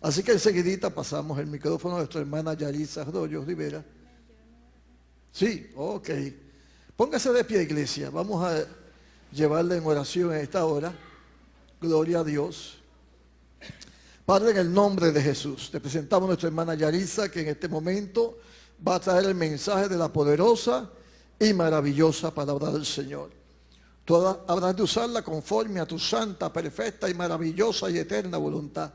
Así que enseguidita pasamos el micrófono a nuestra hermana Yarisa Arroyo Rivera. Sí, ok. Póngase de pie, iglesia. Vamos a llevarle en oración en esta hora. Gloria a Dios. Padre, en el nombre de Jesús, te presentamos a nuestra hermana Yarisa, que en este momento va a traer el mensaje de la poderosa y maravillosa palabra del Señor. Tú habrás de usarla conforme a tu santa, perfecta y maravillosa y eterna voluntad.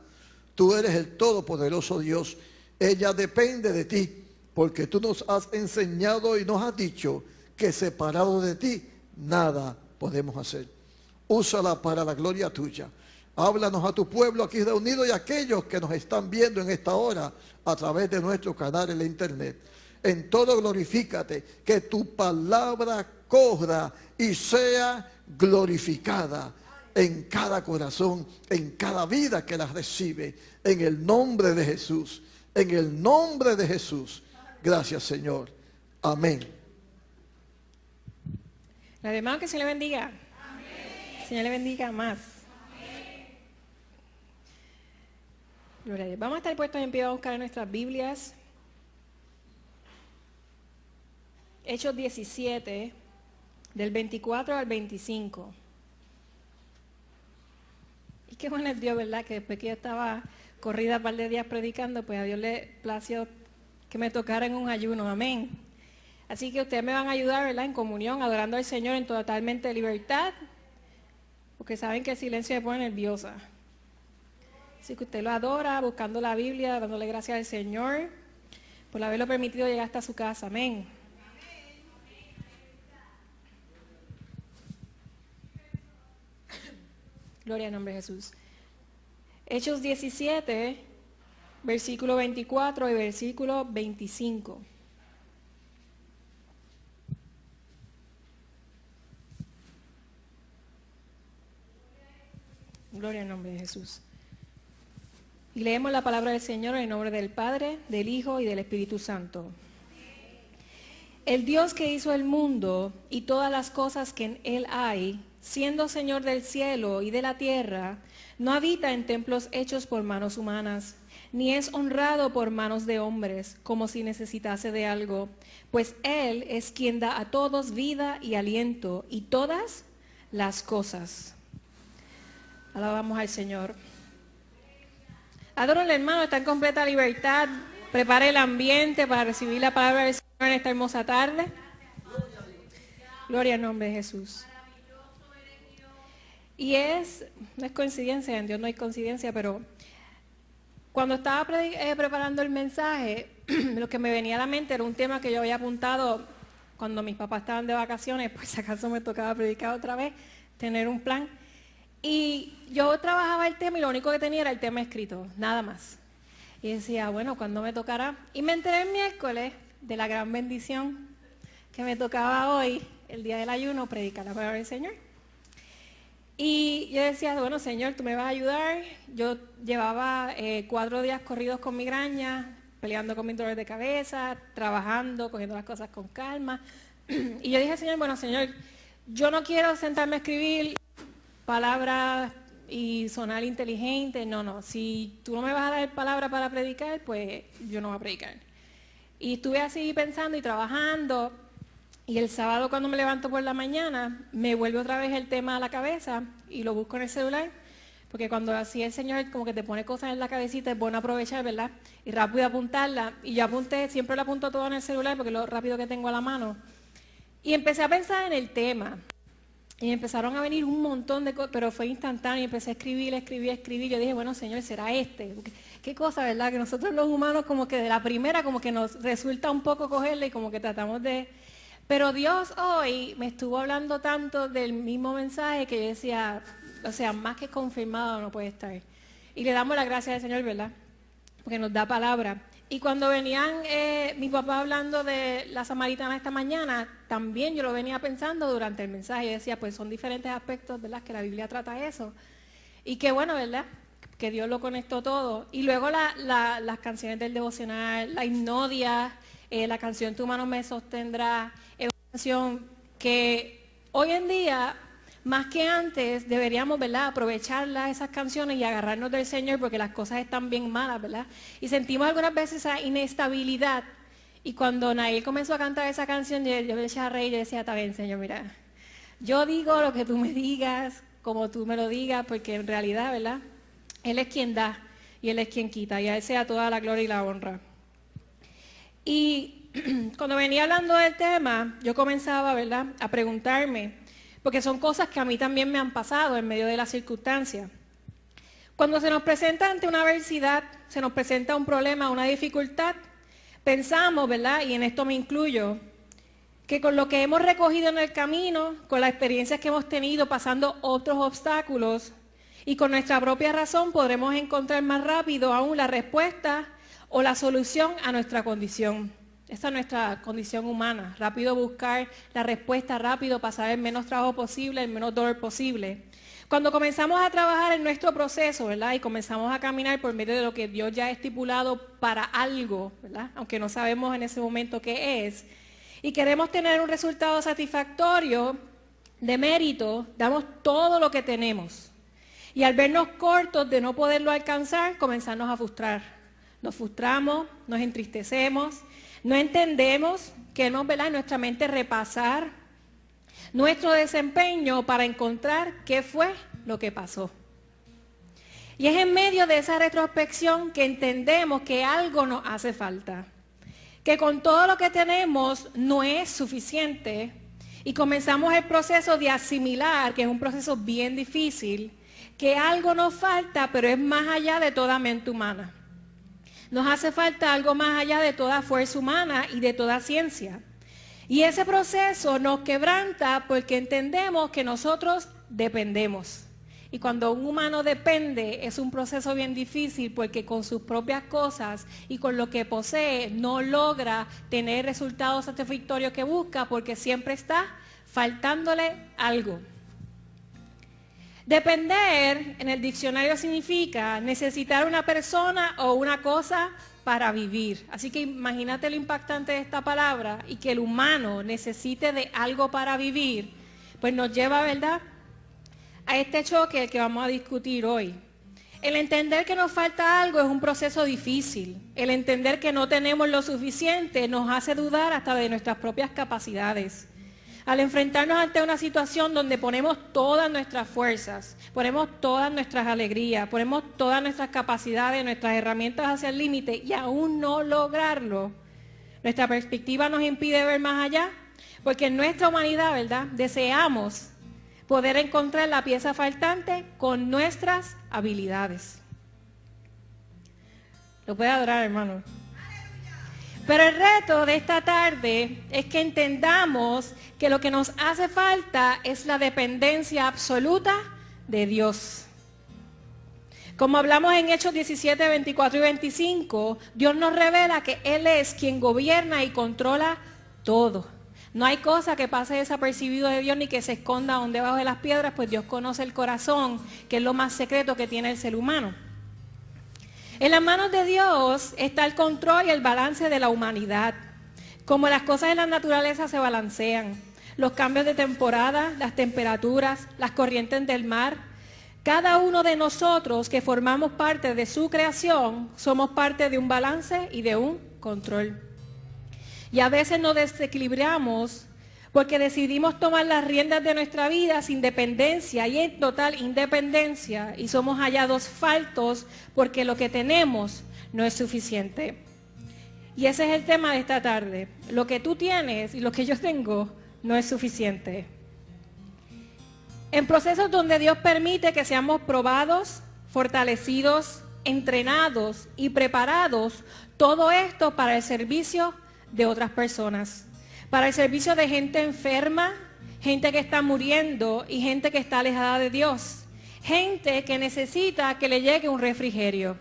Tú eres el todopoderoso Dios. Ella depende de ti, porque tú nos has enseñado y nos has dicho que separado de ti nada podemos hacer. Úsala para la gloria tuya. Háblanos a tu pueblo aquí reunido y a aquellos que nos están viendo en esta hora a través de nuestro canal en la internet. En todo glorifícate, que tu palabra corra y sea glorificada en cada corazón, en cada vida que la recibe, en el nombre de Jesús, en el nombre de Jesús. Gracias, Señor. Amén. La demás, que se le bendiga. Amén. Señor le bendiga más. Amén. Gloria a Dios. Vamos a estar puestos en pie a buscar en nuestras Biblias. Hechos 17, del 24 al 25. Y qué bueno es Dios, ¿verdad? Que después que yo estaba corrida un par de días predicando, pues a Dios le plació que me tocara en un ayuno. Amén. Así que ustedes me van a ayudar, ¿verdad? En comunión, adorando al Señor en totalmente libertad, porque saben que el silencio me pone nerviosa. Así que usted lo adora, buscando la Biblia, dándole gracias al Señor por haberlo permitido llegar hasta su casa. Amén. Gloria al nombre de Jesús. Hechos 17, versículo 24 y versículo 25. Gloria al nombre de Jesús. Y leemos la palabra del Señor en el nombre del Padre, del Hijo y del Espíritu Santo. El Dios que hizo el mundo y todas las cosas que en él hay, siendo Señor del cielo y de la tierra, no habita en templos hechos por manos humanas, ni es honrado por manos de hombres, como si necesitase de algo, pues Él es quien da a todos vida y aliento y todas las cosas. Alabamos al Señor. Adoro al hermano, está en completa libertad. Prepare el ambiente para recibir la palabra del Señor en esta hermosa tarde. Gloria al nombre de Jesús. Y no es coincidencia, en Dios no hay coincidencia, pero cuando estaba preparando el mensaje, lo que me venía a la mente era un tema que yo había apuntado cuando mis papás estaban de vacaciones, pues si acaso me tocaba predicar otra vez, tener un plan. Y yo trabajaba el tema y lo único que tenía era el tema escrito, nada más. Y decía, bueno, ¿cuándo me tocará? Y me enteré el miércoles de la gran bendición que me tocaba hoy, el día del ayuno, predicar la palabra del Señor. Y yo decía, bueno, Señor, tú me vas a ayudar. Yo llevaba 4 días corridos con migraña, peleando con mis dolores de cabeza, trabajando, cogiendo las cosas con calma. Y yo dije, Señor, bueno, Señor, yo no quiero sentarme a escribir palabras y sonar inteligente. No. Si tú no me vas a dar palabra para predicar, pues yo no voy a predicar. Y estuve así pensando y trabajando. Y el sábado cuando me levanto por la mañana, me vuelve otra vez el tema a la cabeza y lo busco en el celular, porque cuando así el Señor como que te pone cosas en la cabecita, es bueno aprovechar, ¿verdad? Y rápido apuntarla. Y yo apunté, siempre lo apunto todo en el celular porque es lo rápido que tengo a la mano. Y empecé a pensar en el tema. Y empezaron a venir un montón de cosas, pero fue instantáneo. Y empecé a escribir. Yo dije, bueno, Señor, será este. Qué cosa, ¿verdad? Que nosotros los humanos como que de la primera como que nos resulta un poco cogerla y como que tratamos de... Pero Dios hoy me estuvo hablando tanto del mismo mensaje que yo decía, o sea, más que confirmado no puede estar. Y le damos la gracia al Señor, ¿verdad? Porque nos da palabra. Y cuando venían mi papá hablando de la samaritana esta mañana, también yo lo venía pensando durante el mensaje. Yo decía, pues son diferentes aspectos, ¿verdad? Que la Biblia trata eso. Y qué bueno, ¿verdad? Que Dios lo conectó todo. Y luego las canciones del devocional, la hipnodia, la canción Tu mano me sostendrá, es una canción que hoy en día más que antes deberíamos, ¿verdad?, aprovecharlas, esas canciones, y agarrarnos del Señor, porque las cosas están bien malas, ¿verdad? Y sentimos algunas veces esa inestabilidad. Y cuando Nael comenzó a cantar esa canción, yo me eché a reír y decía, está bien, Señor, mira, yo digo lo que tú me digas, como tú me lo digas, porque en realidad, ¿verdad?, Él es quien da y Él es quien quita, y a Él sea toda la gloria y la honra. Y cuando venía hablando del tema, yo comenzaba, ¿verdad?, a preguntarme, porque son cosas que a mí también me han pasado en medio de las circunstancias. Cuando se nos presenta ante una adversidad, se nos presenta un problema, una dificultad, pensamos, ¿verdad?, y en esto me incluyo, que con lo que hemos recogido en el camino, con las experiencias que hemos tenido pasando otros obstáculos y con nuestra propia razón podremos encontrar más rápido aún la respuesta o la solución a nuestra condición. Esta es nuestra condición humana, rápido buscar la respuesta, rápido pasar el menos trabajo posible, el menos dolor posible. Cuando comenzamos a trabajar en nuestro proceso, ¿verdad?, y comenzamos a caminar por medio de lo que Dios ya ha estipulado para algo, ¿verdad?, aunque no sabemos en ese momento qué es, y queremos tener un resultado satisfactorio, de mérito, damos todo lo que tenemos. Y al vernos cortos de no poderlo alcanzar, comenzamos a frustrar. Nos frustramos, nos entristecemos, no entendemos, queremos, ¿verdad?, en nuestra mente repasar nuestro desempeño para encontrar qué fue lo que pasó. Y es en medio de esa retrospección que entendemos que algo nos hace falta, que con todo lo que tenemos no es suficiente, y comenzamos el proceso de asimilar, que es un proceso bien difícil, que algo nos falta, pero es más allá de toda mente humana. Nos hace falta algo más allá de toda fuerza humana y de toda ciencia. Y ese proceso nos quebranta porque entendemos que nosotros dependemos. Y cuando un humano depende es un proceso bien difícil, porque con sus propias cosas y con lo que posee no logra tener resultados satisfactorios que busca, porque siempre está faltándole algo. Depender en el diccionario significa necesitar una persona o una cosa para vivir. Así que imagínate lo impactante de esta palabra, y que el humano necesite de algo para vivir, pues nos lleva, ¿verdad?, a este choque que vamos a discutir hoy. El entender que nos falta algo es un proceso difícil. El entender que no tenemos lo suficiente nos hace dudar hasta de nuestras propias capacidades. Al enfrentarnos ante una situación donde ponemos todas nuestras fuerzas, ponemos todas nuestras alegrías, ponemos todas nuestras capacidades, nuestras herramientas hacia el límite, y aún no lograrlo, nuestra perspectiva nos impide ver más allá, porque en nuestra humanidad, ¿verdad?, deseamos poder encontrar la pieza faltante con nuestras habilidades. Lo puede adorar, hermano. Pero el reto de esta tarde es que entendamos que lo que nos hace falta es la dependencia absoluta de Dios. Como hablamos en Hechos 17, 24 y 25, Dios nos revela que Él es quien gobierna y controla todo. No hay cosa que pase desapercibido de Dios ni que se esconda aún debajo de las piedras, pues Dios conoce el corazón, que es lo más secreto que tiene el ser humano. En las manos de Dios está el control y el balance de la humanidad. Como las cosas de la naturaleza se balancean, los cambios de temporada, las temperaturas, las corrientes del mar, cada uno de nosotros que formamos parte de su creación, somos parte de un balance y de un control. Y a veces nos desequilibramos porque decidimos tomar las riendas de nuestra vida sin dependencia y en total independencia, y somos hallados faltos porque lo que tenemos no es suficiente. Y ese es el tema de esta tarde. Lo que tú tienes y lo que yo tengo no es suficiente. En procesos donde Dios permite que seamos probados, fortalecidos, entrenados y preparados, todo esto para el servicio de otras personas, para el servicio de gente enferma, gente que está muriendo y gente que está alejada de Dios, gente que necesita que le llegue un refrigerio.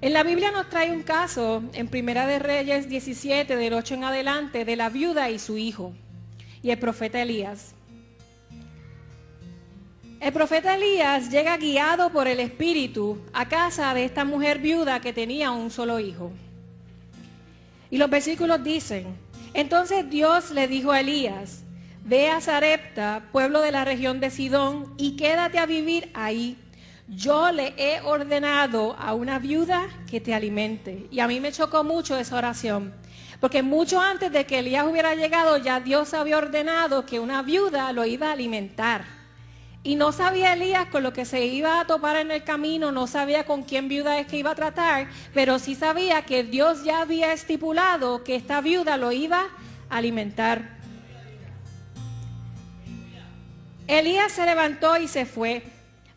En la Biblia nos trae un caso en Primera de Reyes 17, del 8 en adelante, de la viuda y su hijo y el profeta Elías. El profeta Elías llega guiado por el Espíritu a casa de esta mujer viuda que tenía un solo hijo. Y los versículos dicen: entonces Dios le dijo a Elías: ve a Sarepta, pueblo de la región de Sidón, y quédate a vivir ahí. Yo le he ordenado a una viuda que te alimente. Y a mí me chocó mucho esa oración, porque mucho antes de que Elías hubiera llegado, ya Dios había ordenado que una viuda lo iba a alimentar. Y no sabía Elías con lo que se iba a topar en el camino, no sabía con quién viuda es que iba a tratar, pero sí sabía que Dios ya había estipulado que esta viuda lo iba a alimentar. Elías se levantó y se fue.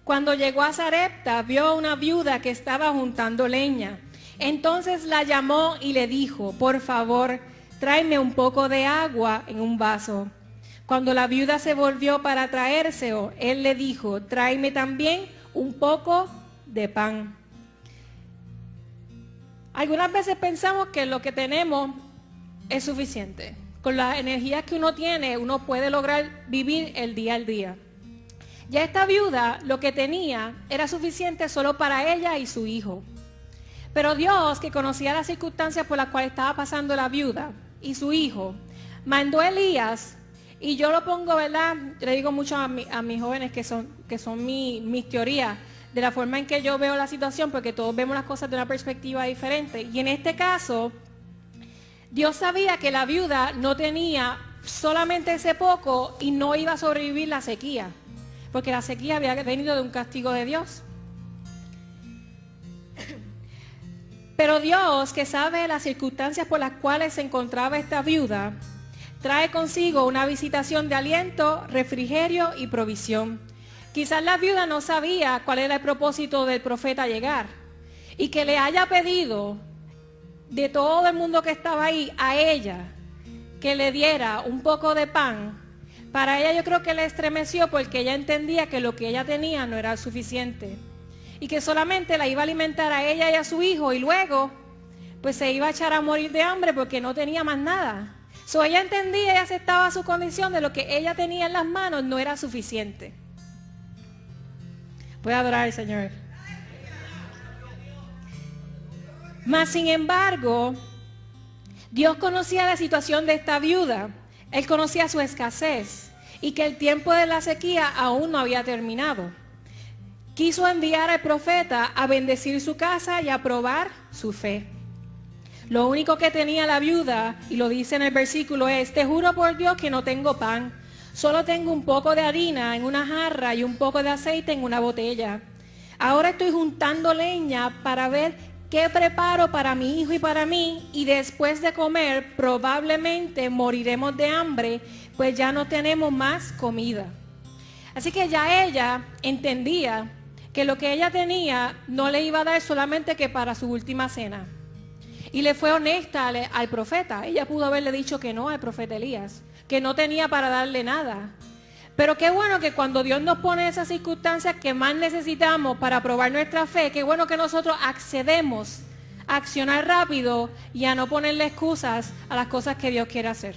Cuando llegó a Sarepta, vio a una viuda que estaba juntando leña. Entonces la llamó y le dijo, por favor, tráeme un poco de agua en un vaso. Cuando la viuda se volvió para traérselo, él le dijo, tráeme también un poco de pan. Algunas veces pensamos que lo que tenemos es suficiente. Con las energías que uno tiene, uno puede lograr vivir el día al día. Ya esta viuda lo que tenía era suficiente solo para ella y su hijo. Pero Dios, que conocía las circunstancias por las cuales estaba pasando la viuda y su hijo, mandó a Elías, y yo lo pongo, ¿verdad? Le digo mucho a mis jóvenes que son mis teorías, de la forma en que yo veo la situación, porque todos vemos las cosas de una perspectiva diferente. Y en este caso, Dios sabía que la viuda no tenía solamente ese poco y no iba a sobrevivir la sequía, porque la sequía había venido de un castigo de Dios. Pero Dios, que sabe las circunstancias por las cuales se encontraba esta viuda, trae consigo una visitación de aliento, refrigerio y provisión. Quizás la viuda no sabía cuál era el propósito del profeta llegar, y que le haya pedido de todo el mundo que estaba ahí a ella que le diera un poco de pan. Para ella yo creo que le estremeció, porque ella entendía que lo que ella tenía no era suficiente y que solamente la iba a alimentar a ella y a su hijo, y luego pues se iba a echar a morir de hambre porque no tenía más nada. Ella entendía y aceptaba su condición de lo que ella tenía en las manos no era suficiente. Puede adorar al Señor. Mas sin embargo, Dios conocía la situación de esta viuda. Él conocía su escasez y que el tiempo de la sequía aún no había terminado. Quiso enviar al profeta a bendecir su casa y a probar su fe. Lo único que tenía la viuda, y lo dice en el versículo, es: te juro por Dios que no tengo pan, solo tengo un poco de harina en una jarra y un poco de aceite en una botella. Ahora estoy juntando leña para ver qué preparo para mi hijo y para mí, y después de comer probablemente moriremos de hambre, pues ya no tenemos más comida. Así que ya ella entendía que lo que ella tenía no le iba a dar solamente que para su última cena. Y le fue honesta al profeta. Ella pudo haberle dicho que no al profeta Elías, que no tenía para darle nada. Pero qué bueno que cuando Dios nos pone esas circunstancias que más necesitamos para probar nuestra fe, qué bueno que nosotros accedemos a accionar rápido y a no ponerle excusas a las cosas que Dios quiere hacer.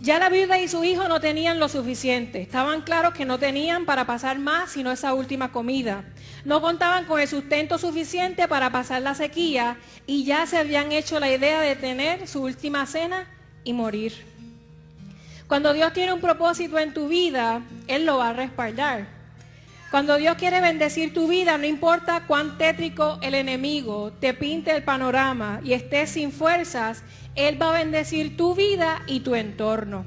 Ya la viuda y su hijo no tenían lo suficiente. Estaban claros que no tenían para pasar más sino esa última comida. No contaban con el sustento suficiente para pasar la sequía y ya se habían hecho la idea de tener su última cena y morir. Cuando Dios tiene un propósito en tu vida, Él lo va a respaldar. Cuando Dios quiere bendecir tu vida, no importa cuán tétrico el enemigo te pinte el panorama y estés sin fuerzas, Él va a bendecir tu vida y tu entorno.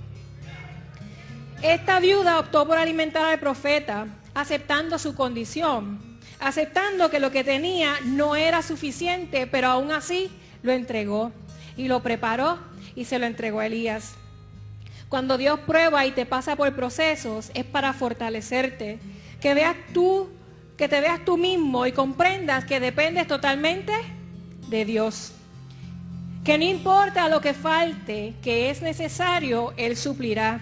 Esta viuda optó por alimentar al profeta, aceptando su condición, aceptando que lo que tenía no era suficiente, pero aún así lo entregó y lo preparó y se lo entregó a Elías. Cuando Dios prueba y te pasa por procesos, es para fortalecerte, que te veas tú mismo y comprendas que dependes totalmente de Dios. Que no importa lo que falte, que es necesario, Él suplirá.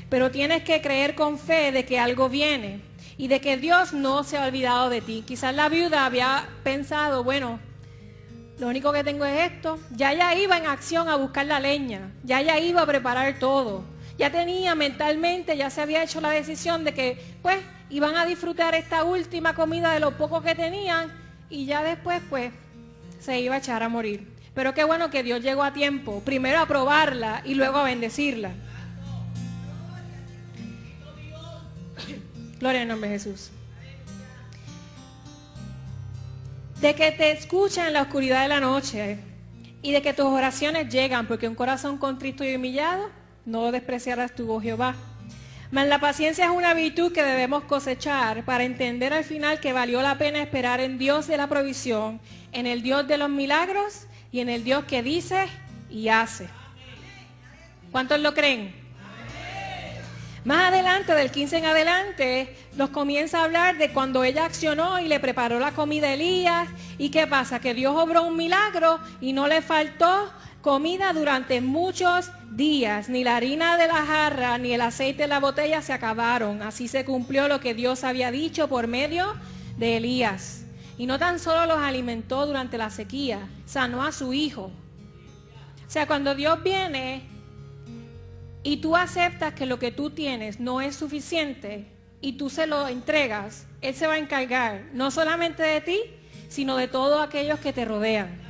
Pero tienes que creer con fe de que algo viene y de que Dios no se ha olvidado de ti. Quizás la viuda había pensado, bueno, lo único que tengo es esto. Ya iba en acción a buscar la leña, ya iba a preparar todo. Ya tenía mentalmente, ya se había hecho la decisión de que pues iban a disfrutar esta última comida de lo poco que tenían y ya después pues se iba a echar a morir. Pero qué bueno que Dios llegó a tiempo, primero a probarla y luego a bendecirla. Gloria al nombre de Jesús. De que te escuchan en la oscuridad de la noche y de que tus oraciones llegan, porque un corazón contrito y humillado no despreciarás tu voz, Jehová. Mas la paciencia es una virtud que debemos cosechar para entender al final que valió la pena esperar en Dios de la provisión, en el Dios de los milagros y en el Dios que dice y hace. ¿Cuántos lo creen? Más adelante, del 15 en adelante, nos comienza a hablar de cuando ella accionó y le preparó la comida a Elías. ¿Y qué pasa? Que Dios obró un milagro y no le faltó comida durante muchos días. Ni la harina de la jarra ni el aceite de la botella se acabaron. Así se cumplió lo que Dios había dicho por medio de Elías. Y no tan solo los alimentó durante la sequía, sanó a su hijo. O sea, cuando Dios viene y tú aceptas que lo que tú tienes no es suficiente y tú se lo entregas, Él se va a encargar no solamente de ti, sino de todos aquellos que te rodean.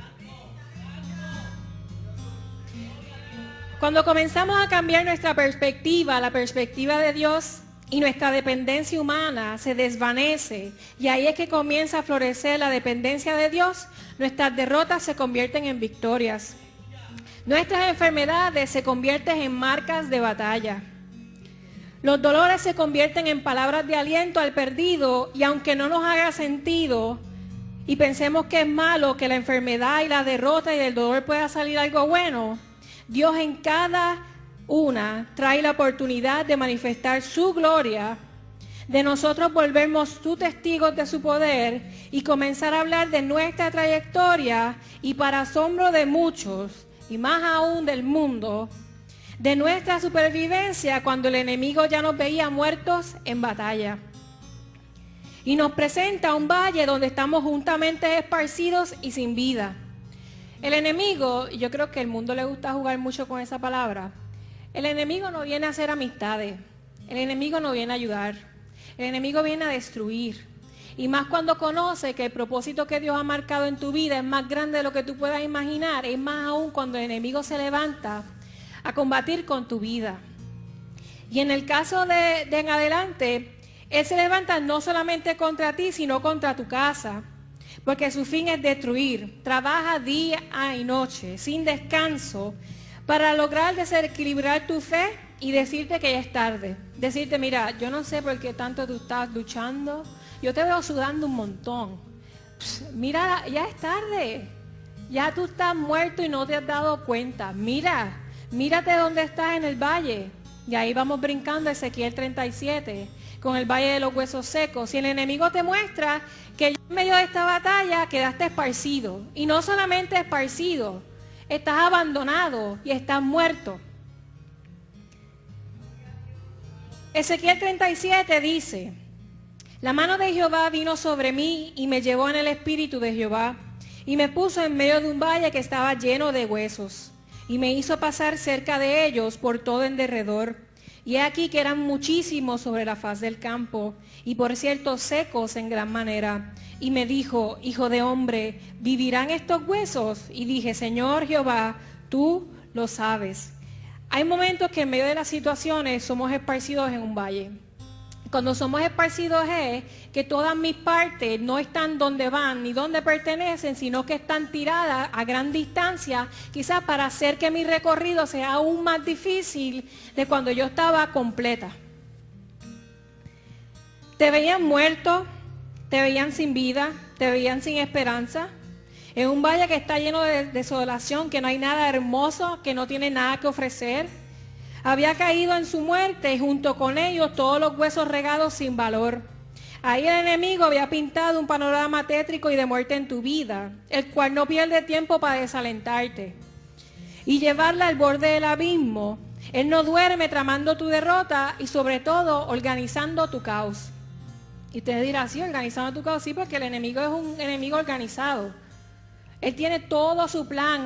Cuando comenzamos a cambiar nuestra perspectiva, la perspectiva de Dios, y nuestra dependencia humana se desvanece, y ahí es que comienza a florecer la dependencia de Dios, nuestras derrotas se convierten en victorias. Nuestras enfermedades se convierten en marcas de batalla. Los dolores se convierten en palabras de aliento al perdido, y aunque no nos haga sentido y pensemos que es malo que la enfermedad y la derrota y del dolor pueda salir algo bueno, Dios en cada una trae la oportunidad de manifestar su gloria, de nosotros volvernos sus testigos de su poder y comenzar a hablar de nuestra trayectoria y para asombro de muchos, y más aún del mundo, de nuestra supervivencia cuando el enemigo ya nos veía muertos en batalla. Y nos presenta un valle donde estamos juntamente esparcidos y sin vida. El enemigo, y yo creo que al mundo le gusta jugar mucho con esa palabra, el enemigo no viene a hacer amistades, el enemigo no viene a ayudar, el enemigo viene a destruir. Y más cuando conoce que el propósito que Dios ha marcado en tu vida es más grande de lo que tú puedas imaginar, es más aún cuando el enemigo se levanta a combatir con tu vida. Y en el caso de en adelante, Él se levanta no solamente contra ti, sino contra tu casa, porque su fin es destruir. Trabaja día y noche, sin descanso, para lograr desequilibrar tu fe y decirte que ya es tarde. Decirte, mira, yo no sé por qué tanto tú estás luchando, yo te veo sudando un montón. Mira, ya es tarde. Ya tú estás muerto y no te has dado cuenta. Mírate dónde estás en el valle. Y ahí vamos brincando Ezequiel 37, con el valle de los huesos secos. Si el enemigo te muestra que en medio de esta batalla quedaste esparcido. Y no solamente esparcido, estás abandonado y estás muerto. Ezequiel 37 dice: la mano de Jehová vino sobre mí y me llevó en el espíritu de Jehová y me puso en medio de un valle que estaba lleno de huesos y me hizo pasar cerca de ellos por todo en derredor. Y he aquí que eran muchísimos sobre la faz del campo y por cierto secos en gran manera. Y me dijo: hijo de hombre, ¿vivirán estos huesos? Y dije: Señor Jehová, tú lo sabes. Hay momentos que en medio de las situaciones somos esparcidos en un valle. Cuando somos esparcidos es que todas mis partes no están donde van ni donde pertenecen, sino que están tiradas a gran distancia, quizás para hacer que mi recorrido sea aún más difícil de cuando yo estaba completa. Te veían muerto, te veían sin vida, te veían sin esperanza. En un valle que está lleno de desolación, que no hay nada hermoso, que no tiene nada que ofrecer. Había caído en su muerte y junto con ellos todos los huesos regados sin valor. Ahí el enemigo había pintado un panorama tétrico y de muerte en tu vida, el cual no pierde tiempo para desalentarte y llevarla al borde del abismo. Él no duerme tramando tu derrota y sobre todo organizando tu caos. Y usted dirá: sí, organizando tu caos, sí, porque el enemigo es un enemigo organizado. Él tiene todo su plan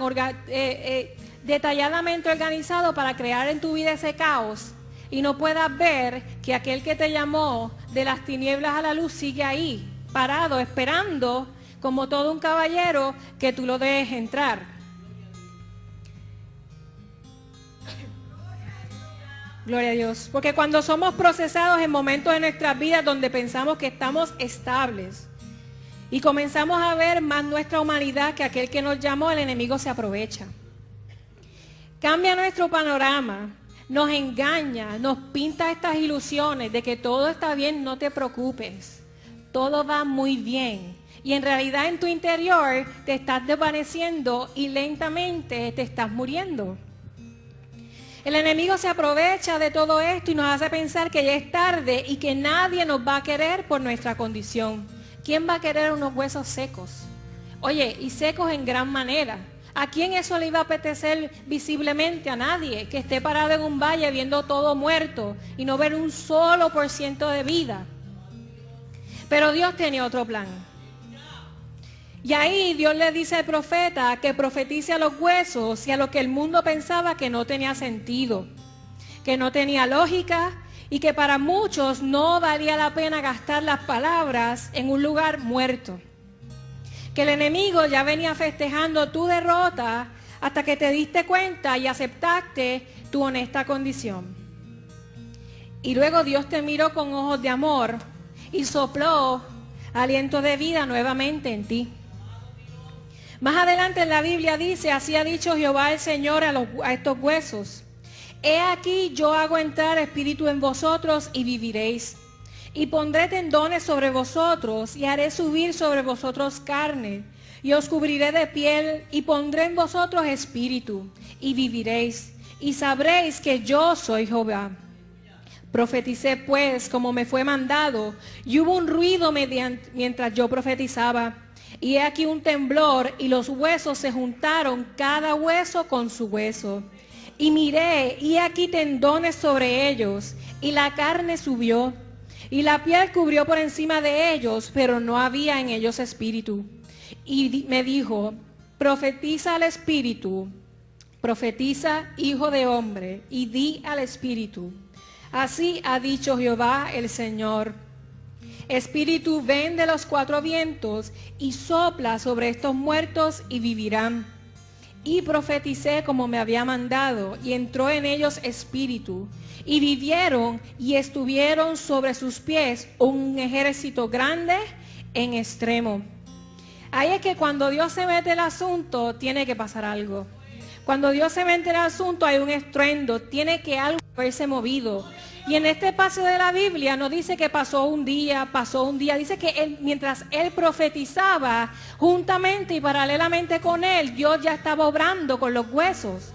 detalladamente organizado para crear en tu vida ese caos y no puedas ver que aquel que te llamó de las tinieblas a la luz sigue ahí, parado, esperando como todo un caballero que tú lo dejes entrar. Gloria a Dios. Porque cuando somos procesados en momentos de nuestras vidas donde pensamos que estamos estables y comenzamos a ver más nuestra humanidad que aquel que nos llamó, el enemigo se aprovecha. Cambia nuestro panorama, nos engaña, nos pinta estas ilusiones de que todo está bien, no te preocupes, todo va muy bien. Y en realidad en tu interior te estás desvaneciendo y lentamente te estás muriendo. El enemigo se aprovecha de todo esto y nos hace pensar que ya es tarde y que nadie nos va a querer por nuestra condición. ¿Quién va a querer unos huesos secos? Oye, y secos en gran manera. ¿A quién eso le iba a apetecer visiblemente? A nadie. Que esté parado en un valle viendo todo muerto y no ver un solo % de vida. Pero Dios tenía otro plan. Y ahí Dios le dice al profeta que profetice a los huesos y a lo que el mundo pensaba que no tenía sentido, que no tenía lógica y que para muchos no valía la pena gastar las palabras en un lugar muerto. Que el enemigo ya venía festejando tu derrota hasta que te diste cuenta y aceptaste tu honesta condición. Y luego Dios te miró con ojos de amor y sopló aliento de vida nuevamente en ti. Más adelante en la Biblia dice, así ha dicho Jehová el Señor a estos huesos. He aquí yo hago entrar espíritu en vosotros y viviréis. Y pondré tendones sobre vosotros y haré subir sobre vosotros carne. Y os cubriré de piel y pondré en vosotros espíritu y viviréis. Y sabréis que yo soy Jehová. Profeticé pues como me fue mandado y hubo un ruido mientras yo profetizaba. Y he aquí un temblor y los huesos se juntaron cada hueso con su hueso. Y miré y aquí tendones sobre ellos y la carne subió y la piel cubrió por encima de ellos, pero no había en ellos espíritu. Y me dijo, profetiza al espíritu, profetiza hijo de hombre y di al espíritu. Así ha dicho Jehová el Señor. Espíritu, ven de los 4 vientos y sopla sobre estos muertos y vivirán. Y profeticé como me había mandado y entró en ellos espíritu. Y vivieron y estuvieron sobre sus pies un ejército grande en extremo. Ahí es que cuando Dios se mete en el asunto, tiene que pasar algo. Cuando Dios se mete en el asunto hay un estruendo, tiene que algo haberse movido. Y en este paso de la Biblia no dice que pasó un día, dice que mientras él profetizaba, juntamente y paralelamente con él, Dios ya estaba obrando con los huesos.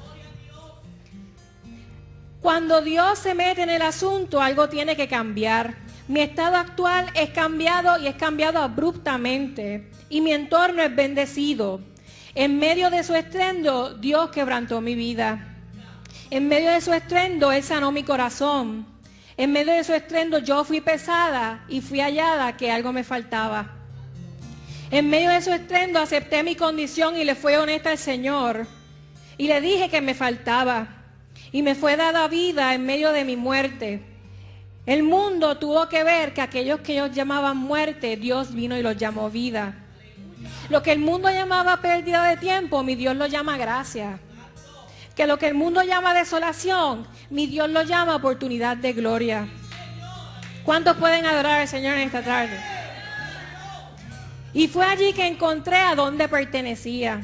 Cuando Dios se mete en el asunto, algo tiene que cambiar. Mi estado actual es cambiado y es cambiado abruptamente. Y mi entorno es bendecido. En medio de su estruendo, Dios quebrantó mi vida. En medio de su estruendo, Él sanó mi corazón. En medio de su estruendo yo fui pesada y fui hallada que algo me faltaba. En medio de su estruendo acepté mi condición y le fui honesta al Señor. Y le dije que me faltaba. Y me fue dada vida en medio de mi muerte. El mundo tuvo que ver que aquellos que ellos llamaban muerte, Dios vino y los llamó vida. Lo que el mundo llamaba pérdida de tiempo, mi Dios lo llama gracia. Que lo que el mundo llama desolación, mi Dios lo llama oportunidad de gloria. ¿Cuántos pueden adorar al Señor en esta tarde? Y fue allí que encontré a dónde pertenecía.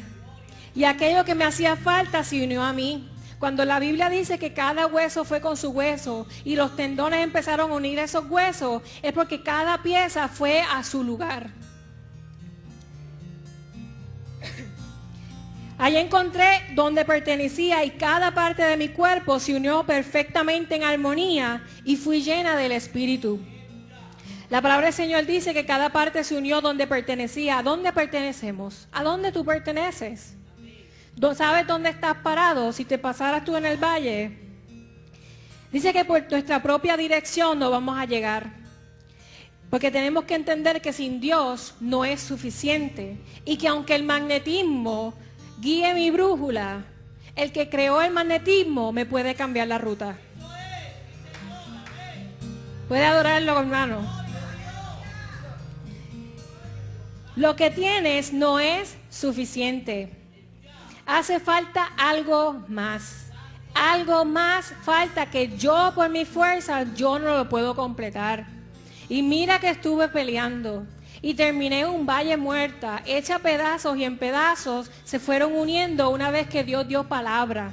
Y aquello que me hacía falta se unió a mí. Cuando la Biblia dice que cada hueso fue con su hueso y los tendones empezaron a unir esos huesos, es porque cada pieza fue a su lugar. Allí encontré donde pertenecía y cada parte de mi cuerpo se unió perfectamente en armonía y fui llena del Espíritu. La palabra del Señor dice que cada parte se unió donde pertenecía. ¿A dónde pertenecemos? ¿A dónde tú perteneces? ¿Sabes dónde estás parado? Si te pasaras tú en el valle, dice que por nuestra propia dirección no vamos a llegar. Porque tenemos que entender que sin Dios no es suficiente. Y que aunque el magnetismo guíe mi brújula, el que creó el magnetismo me puede cambiar la ruta. Puede adorarlo, hermano. Lo que tienes no es suficiente. Hace falta algo más. Algo más falta que yo por mi fuerza, yo no lo puedo completar. Y mira que estuve peleando. Y terminé en un valle muerta, hecha a pedazos y en pedazos se fueron uniendo una vez que Dios dio palabra.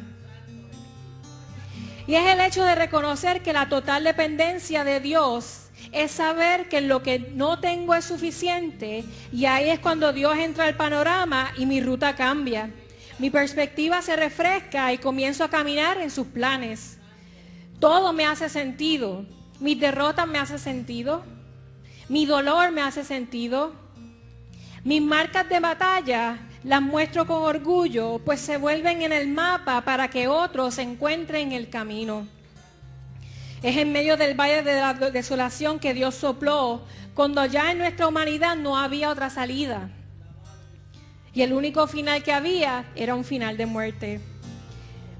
Y es el hecho de reconocer que la total dependencia de Dios es saber que lo que no tengo es suficiente, y ahí es cuando Dios entra al panorama y mi ruta cambia. Mi perspectiva se refresca y comienzo a caminar en sus planes. Todo me hace sentido. Mis derrotas me hacen sentido. Mi dolor me hace sentido. Mis marcas de batalla las muestro con orgullo, pues se vuelven en el mapa para que otros encuentren el camino. Es en medio del valle de la desolación que Dios sopló, cuando ya en nuestra humanidad no había otra salida. Y el único final que había era un final de muerte.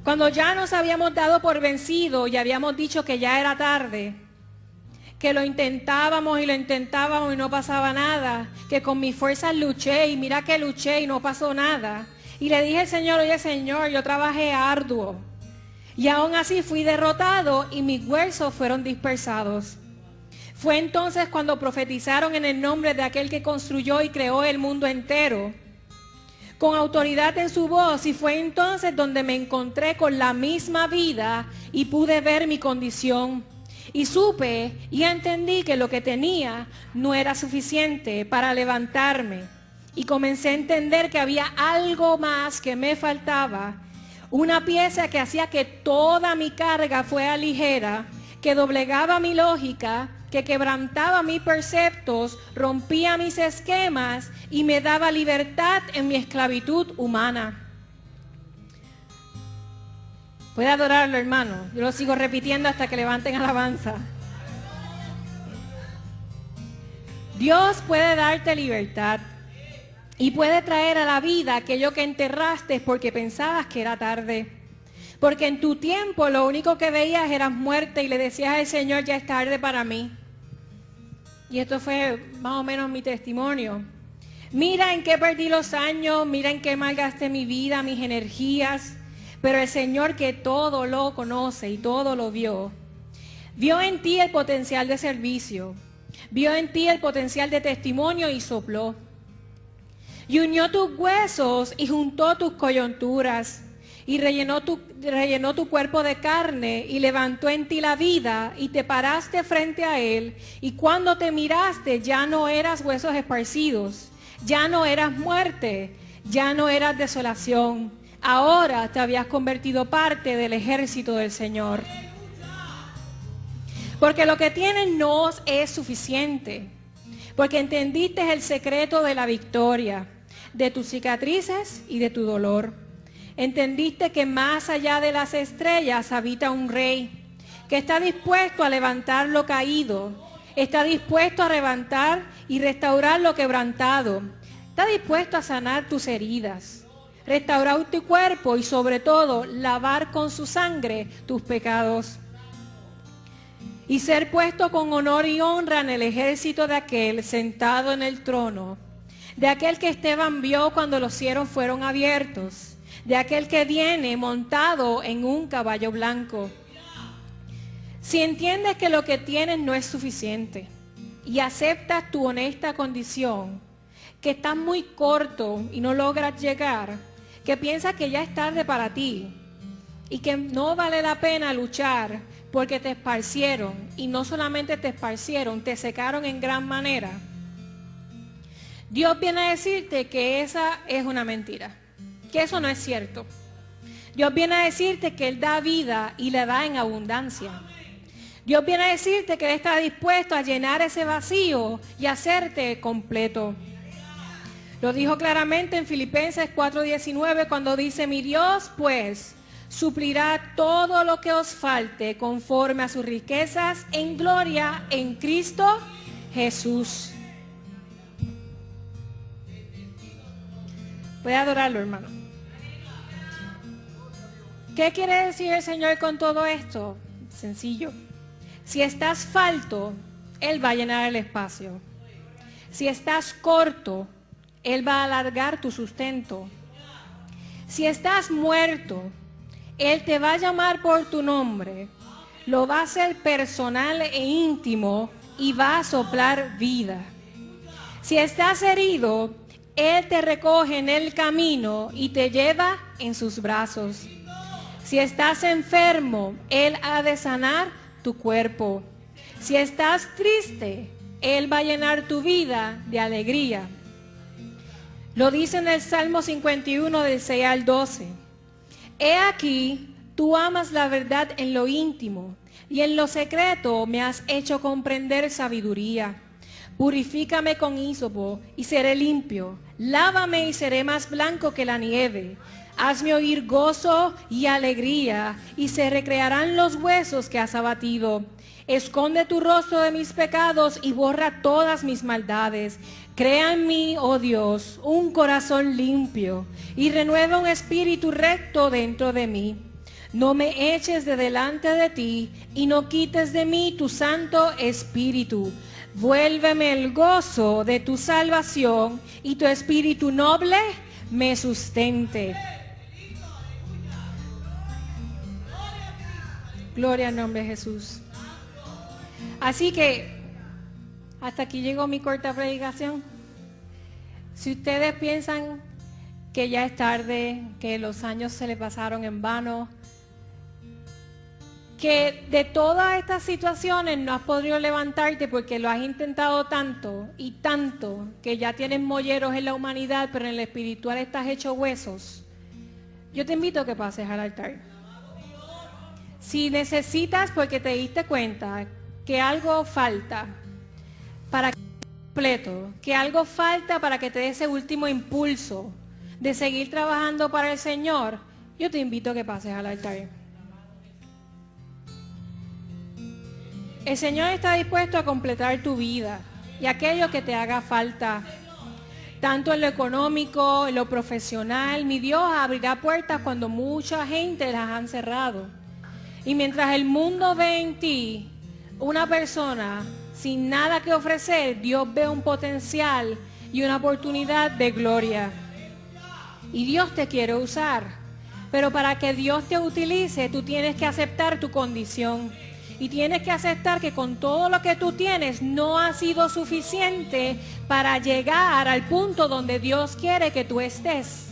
Cuando ya nos habíamos dado por vencido y habíamos dicho que ya era tarde, que lo intentábamos y no pasaba nada, que con mis fuerzas luché y mira que luché y no pasó nada. Y le dije al Señor, oye Señor, yo trabajé arduo y aún así fui derrotado y mis huesos fueron dispersados. Fue entonces cuando profetizaron en el nombre de aquel que construyó y creó el mundo entero, con autoridad en su voz, y fue entonces donde me encontré con la misma vida y pude ver mi condición. Y supe y entendí que lo que tenía no era suficiente para levantarme. Y comencé a entender que había algo más que me faltaba. Una pieza que hacía que toda mi carga fuera ligera, que doblegaba mi lógica, que quebrantaba mis preceptos, rompía mis esquemas y me daba libertad en mi esclavitud humana. Puede adorarlo, hermano. Yo lo sigo repitiendo hasta que levanten alabanza. Dios puede darte libertad y puede traer a la vida aquello que enterraste porque pensabas que era tarde. Porque en tu tiempo lo único que veías era muerte y le decías al Señor, ya es tarde para mí. Y esto fue más o menos mi testimonio. Mira en qué perdí los años, mira en qué malgasté mi vida, mis energías. Pero el Señor, que todo lo conoce y todo lo vio, vio en ti el potencial de servicio, vio en ti el potencial de testimonio y sopló. Y unió tus huesos y juntó tus coyunturas y rellenó tu cuerpo de carne y levantó en ti la vida y te paraste frente a Él. Y cuando te miraste ya no eras huesos esparcidos, ya no eras muerte, ya no eras desolación. Ahora te habías convertido parte del ejército del Señor. Porque lo que tienes no es suficiente. Porque entendiste el secreto de la victoria, de tus cicatrices y de tu dolor. Entendiste que más allá de las estrellas habita un rey, que está dispuesto a levantar lo caído, está dispuesto a levantar y restaurar lo quebrantado, está dispuesto a sanar tus heridas, restaurar tu cuerpo y sobre todo lavar con su sangre tus pecados. Y ser puesto con honor y honra en el ejército de aquel sentado en el trono, de aquel que Esteban vio cuando los cielos fueron abiertos, de aquel que viene montado en un caballo blanco. Si entiendes que lo que tienes no es suficiente y aceptas tu honesta condición, que estás muy corto y no logras llegar, que piensas que ya es tarde para ti y que no vale la pena luchar porque te esparcieron, y no solamente te esparcieron, te secaron en gran manera, Dios viene a decirte que esa es una mentira, que eso no es cierto. Dios viene a decirte que Él da vida y la da en abundancia. Dios viene a decirte que Él está dispuesto a llenar ese vacío y hacerte completo. Lo dijo claramente en Filipenses 4:19 cuando dice, mi Dios pues suplirá todo lo que os falte conforme a sus riquezas en gloria en Cristo Jesús. Voy a adorarlo, hermano. ¿Qué quiere decir el Señor con todo esto? Sencillo. Si estás falto, Él va a llenar el espacio. Si estás corto, Él va a alargar tu sustento. Si estás muerto, Él te va a llamar por tu nombre, lo va a hacer personal e íntimo y va a soplar vida. Si estás herido, Él te recoge en el camino y te lleva en sus brazos. Si estás enfermo, Él ha de sanar tu cuerpo. Si estás triste, Él va a llenar tu vida de alegría. Lo dice en el Salmo 51 del 6 al 12. He aquí, tú amas la verdad en lo íntimo, y en lo secreto me has hecho comprender sabiduría. Purifícame con hísopo y seré limpio. Lávame y seré más blanco que la nieve. Hazme oír gozo y alegría, y se recrearán los huesos que has abatido. Esconde tu rostro de mis pecados y borra todas mis maldades. Crea en mí, oh Dios, un corazón limpio, y renueva un espíritu recto dentro de mí. No me eches de delante de ti, y no quites de mí tu santo espíritu. Vuélveme el gozo de tu salvación, y tu espíritu noble me sustente. Gloria al nombre de Jesús. Así que, hasta aquí llegó mi corta predicación. Si ustedes piensan que ya es tarde, que los años se les pasaron en vano, que de todas estas situaciones no has podido levantarte porque lo has intentado tanto y tanto, que ya tienes molleros en la humanidad, pero en el espiritual estás hecho huesos, yo te invito a que pases al altar. Si necesitas, porque te diste cuenta que algo falta para que completo, que algo falta para que te dé ese último impulso de seguir trabajando para el Señor, yo te invito a que pases al altar. El Señor está dispuesto a completar tu vida y aquello que te haga falta, tanto en lo económico, en lo profesional. Mi Dios abrirá puertas cuando mucha gente las han cerrado. Y mientras el mundo ve en ti una persona sin nada que ofrecer, Dios ve un potencial y una oportunidad de gloria. Y Dios te quiere usar. Pero para que Dios te utilice, tú tienes que aceptar tu condición. Y tienes que aceptar que con todo lo que tú tienes no ha sido suficiente para llegar al punto donde Dios quiere que tú estés.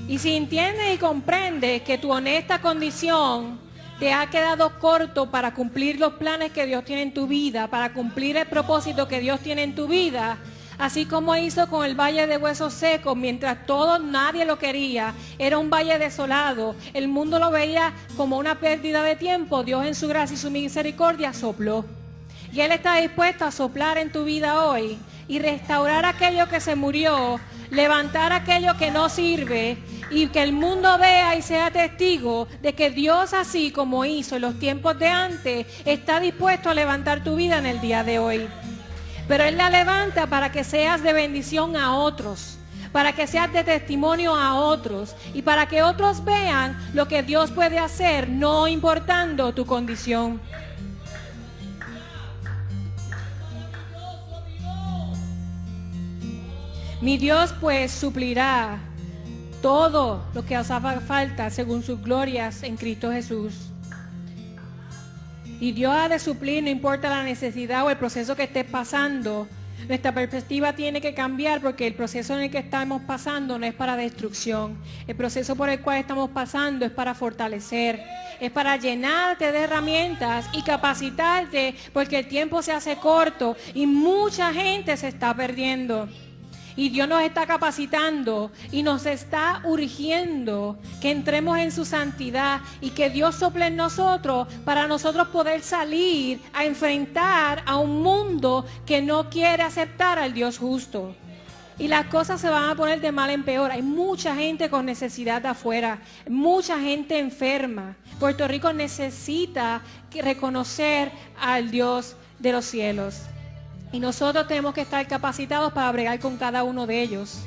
Y si entiendes y comprendes que tu honesta condición te ha quedado corto para cumplir los planes que Dios tiene en tu vida, para cumplir el propósito que Dios tiene en tu vida, así como hizo con el valle de huesos secos, mientras nadie lo quería, era un valle desolado, el mundo lo veía como una pérdida de tiempo, Dios en su gracia y su misericordia sopló. Y Él está dispuesto a soplar en tu vida hoy y restaurar aquello que se murió, levantar aquello que no sirve y que el mundo vea y sea testigo de que Dios, así como hizo en los tiempos de antes, está dispuesto a levantar tu vida en el día de hoy. Pero Él la levanta para que seas de bendición a otros, para que seas de testimonio a otros y para que otros vean lo que Dios puede hacer, no importando tu condición. Mi Dios pues suplirá todo lo que os haga falta según sus glorias en Cristo Jesús. Y Dios ha de suplir, no importa la necesidad o el proceso que estés pasando. Nuestra perspectiva tiene que cambiar porque el proceso en el que estamos pasando no es para destrucción. El proceso por el cual estamos pasando es para fortalecer, es para llenarte de herramientas y capacitarte porque el tiempo se hace corto y mucha gente se está perdiendo. Y Dios nos está capacitando y nos está urgiendo que entremos en su santidad y que Dios sople en nosotros para nosotros poder salir a enfrentar a un mundo que no quiere aceptar al Dios justo. Y las cosas se van a poner de mal en peor. Hay mucha gente con necesidad de afuera, mucha gente enferma. Puerto Rico necesita reconocer al Dios de los cielos. Y nosotros tenemos que estar capacitados para bregar con cada uno de ellos.